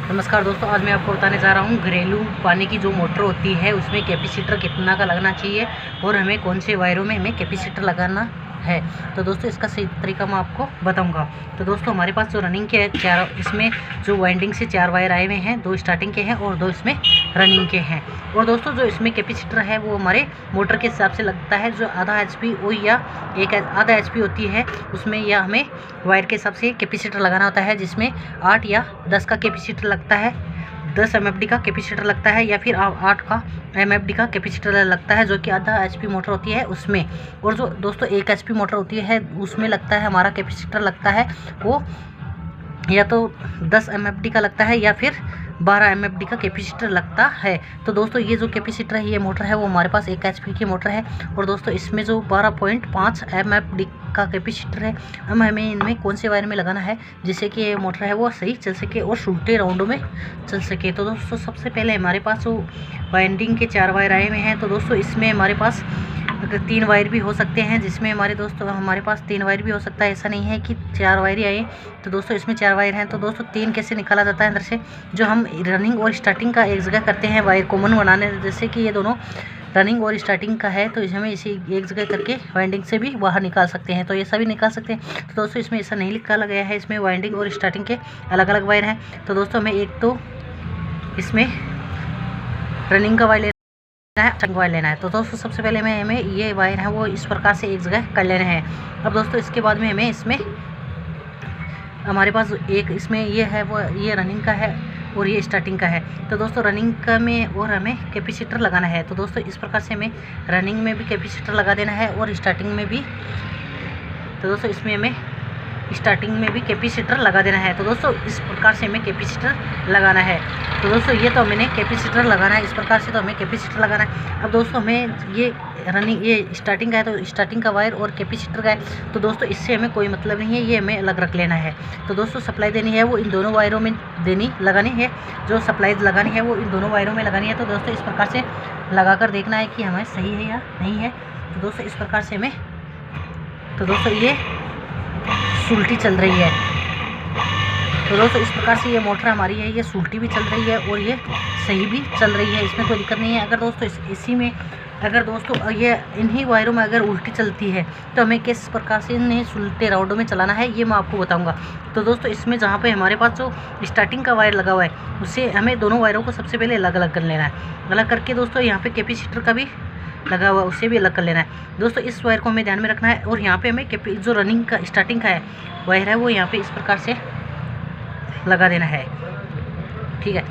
नमस्कार दोस्तों, आज मैं आपको बताने जा रहा हूँ घरेलू पानी की जो मोटर होती है उसमें कैपेसिटर कितना का लगना चाहिए और हमें कौन से वायरों में हमें कैपेसिटर लगाना है। तो दोस्तों इसका सही तरीका मैं आपको बताऊंगा। तो दोस्तों हमारे पास जो रनिंग के चार, इसमें जो वाइंडिंग से 4 वायर आए हुए हैं, 2 स्टार्टिंग के हैं और 2 इसमें रनिंग के हैं। और दोस्तों जो इसमें कैपेसिटर है वो हमारे मोटर के हिसाब से लगता है। जो आधा HP या आधा HP होती है उसमें या हमें वायर के हिसाब से कैपेसिटर लगाना होता है, जिसमें 8 या 10 का कैपेसिटर लगता है, 10 MFD का कैपेसिटर लगता है या फिर 8 का MFD का कैपेसिटर लगता है, जो कि आधा HP मोटर होती है उसमें। और जो दोस्तों 1 HP मोटर होती है उसमें लगता है हमारा कैपेसिटर लगता है वो या तो 10 MFD का लगता है या फिर 12 MFD का कैपेसिटर लगता है। तो दोस्तों ये जो कैपेसिटर है, ये मोटर है वो हमारे पास 1 HP की मोटर है। और दोस्तों इसमें जो 12.5 MFD का कैपेसिटर है, हमें इनमें कौन से वायर में लगाना है जिससे कि ये मोटर है वो सही चल सके और उल्टे राउंडों में चल सके। तो दोस्तों सबसे पहले हमारे पास जो वाइंडिंग के 4 वायर आए हुए हैं, तो दोस्तों इसमें हमारे पास अगर 3 वायर भी हो सकते हैं, जिसमें हमारे पास 3 वायर भी हो सकता है। ऐसा नहीं है कि 4 वायर ही आए। तो दोस्तों इसमें 4 वायर हैं। तो दोस्तों 3 कैसे निकाला जाता है अंदर से, जो हम रनिंग और स्टार्टिंग का एक जगह करते हैं वायर कॉमन बनाने। जैसे कि ये दोनों रनिंग और स्टार्टिंग का है तो हमें इसी एक जगह करके वाइंडिंग से भी बाहर निकाल सकते हैं, तो ऐसा भी निकाल सकते हैं। तो दोस्तों इसमें ऐसा नहीं निकाला गया है, इसमें वाइंडिंग और स्टार्टिंग के अलग अलग वायर हैं। तो दोस्तों हमें एक तो इसमें रनिंग का वायर वायर लेना है। तो दोस्तों सबसे पहले हमें ये वायर है वो इस प्रकार से एक जगह कर लेना है। अब दोस्तों इसके बाद में हमें इसमें हमारे पास एक इसमें ये है वो ये रनिंग का है और ये स्टार्टिंग का है। तो दोस्तों रनिंग का में और हमें कैपेसिटर लगाना है। तो दोस्तों इस प्रकार से हमें रनिंग में भी कैपेसिटर लगा देना है और स्टार्टिंग में भी। तो दोस्तों इसमें हमें स्टार्टिंग में भी कैपेसिटर लगा देना है। तो दोस्तों इस प्रकार से हमें कैपेसिटर लगाना है। तो दोस्तों ये तो मैंने कैपेसिटर लगाना है, इस प्रकार से तो हमें कैपेसिटर लगाना है। अब दोस्तों हमें ये रनिंग ये स्टार्टिंग का है तो स्टार्टिंग का वायर और कैपेसिटर का है। तो दोस्तों इससे हमें कोई मतलब नहीं है, ये हमें अलग रख लेना है। तो दोस्तों सप्लाई देनी है वो इन दोनों वायरों में लगानी है। जो सप्लाई लगानी है वो इन दोनों वायरों में लगानी है। तो दोस्तों इस प्रकार से लगा कर देखना है कि हमें सही है या नहीं है। तो दोस्तों इस प्रकार से हमें, तो दोस्तों ये उल्टी चल रही है। तो दोस्तों इस प्रकार से ये मोटर हमारी है, ये उल्टी भी चल रही है और ये सही भी चल रही है, इसमें कोई दिक्कत नहीं है। अगर दोस्तों इसी में अगर दोस्तों ये इन्हीं वायरों में अगर उल्टी चलती है तो हमें किस प्रकार से इन्हें उल्टे राउंडों में चलाना है ये मैं आपको बताऊंगा। तो दोस्तों इसमें जहाँ पे हमारे पास जो स्टार्टिंग का वायर लगा हुआ है उससे हमें दोनों वायरों को सबसे पहले अलग अलग कर लेना है। अलग करके दोस्तों यहाँ पे कैपेसिटर का भी लगा हुआ उससे भी अलग कर लेना है। दोस्तों इस वायर को हमें ध्यान में रखना है और यहाँ पे हमें जो रनिंग का स्टार्टिंग का है वायर है वो यहाँ पे इस प्रकार से लगा देना है, ठीक है।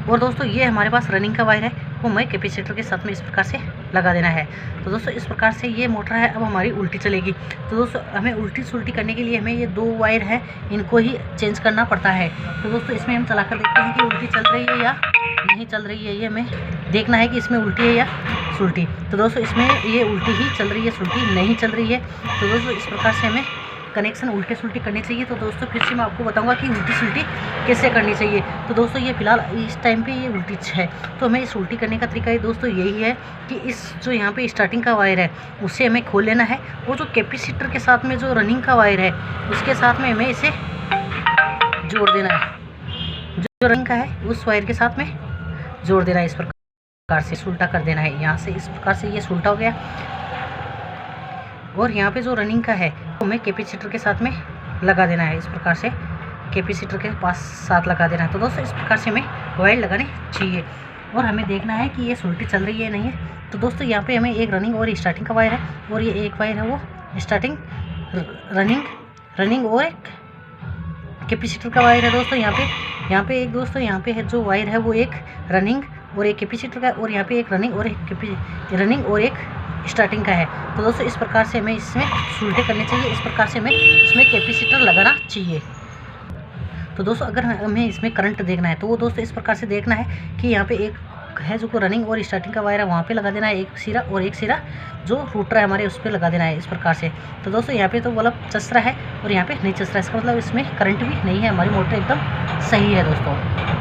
और दोस्तों ये हमारे पास रनिंग का वायर है वो हमें कैपेसिटर के साथ में इस प्रकार से लगा देना है। तो दोस्तों इस प्रकार से ये मोटर है अब हमारी उल्टी चलेगी। तो दोस्तों हमें उल्टी सुल्टी करने के लिए हमें ये 2 वायर हैं इनको ही चेंज करना पड़ता है। तो दोस्तों इसमें हम चलाकर देखते हैं कि उल्टी चल रही है या नहीं चल रही है। ये हमें देखना है कि इसमें उल्टी है या सुल्टी। तो दोस्तों इसमें ये उल्टी ही चल रही है, सुल्टी नहीं चल रही है। तो दोस्तों इस प्रकार से हमें कनेक्शन उल्टे सुल्टी करनी चाहिए। तो दोस्तों फिर से मैं आपको बताऊंगा कि उल्टी सुल्टी कैसे करनी चाहिए। तो दोस्तों ये फिलहाल इस टाइम पे ये उल्टी है, तो हमें इस उल्टी करने का तरीका है दोस्तों यही है कि इस जो यहाँ पे स्टार्टिंग का वायर है उससे हमें खोल लेना है और जो कैपेसिटर के साथ में जो रनिंग का वायर है उसके साथ में हमें इसे जोड़ देना है। जो रनिंग का है उस वायर के साथ में जोड़ देना है, इस प्रकार से उल्टा कर देना है। यहाँ से इस प्रकार से ये उल्टा हो गया और यहाँ पे जो रनिंग का है तो हमें कैपेसिटर के साथ में लगा देना है, इस प्रकार से कैपेसिटर के पास साथ लगा देना है। तो दोस्तों इस प्रकार से हमें वायर लगाने चाहिए और हमें देखना है कि ये उल्टी चल रही है नहीं है। तो दोस्तों यहाँ पे हमें एक रनिंग और स्टार्टिंग का वायर है और ये एक वायर है वो स्टार्टिंग रनिंग और एक कैपेसिटर का वायर है। दोस्तों यहाँ पे एक दोस्तों यहाँ पे है जो वायर है वो एक रनिंग और एक कैपेसिटर का, और यहाँ पे एक रनिंग और एक स्टार्टिंग का है। तो दोस्तों इस प्रकार से हमें इसमें उल्टे करने चाहिए, इस प्रकार से हमें इसमें कैपेसिटर लगाना चाहिए। तो दोस्तों अगर हमें इसमें करंट देखना है तो वो दोस्तों इस प्रकार से देखना है कि यहाँ पे एक है जो रनिंग और स्टार्टिंग का वायर है वहाँ पे लगा देना है एक सिरा, और एक सिरा जो रूटर है हमारे उस पर लगा देना है इस प्रकार से। तो दोस्तों यहाँ पे तो बल्ब चस रहा है और यहाँ पे नहीं चस रहा है, इसका मतलब इसमें करंट भी नहीं है, हमारी मोटर एकदम सही है दोस्तों।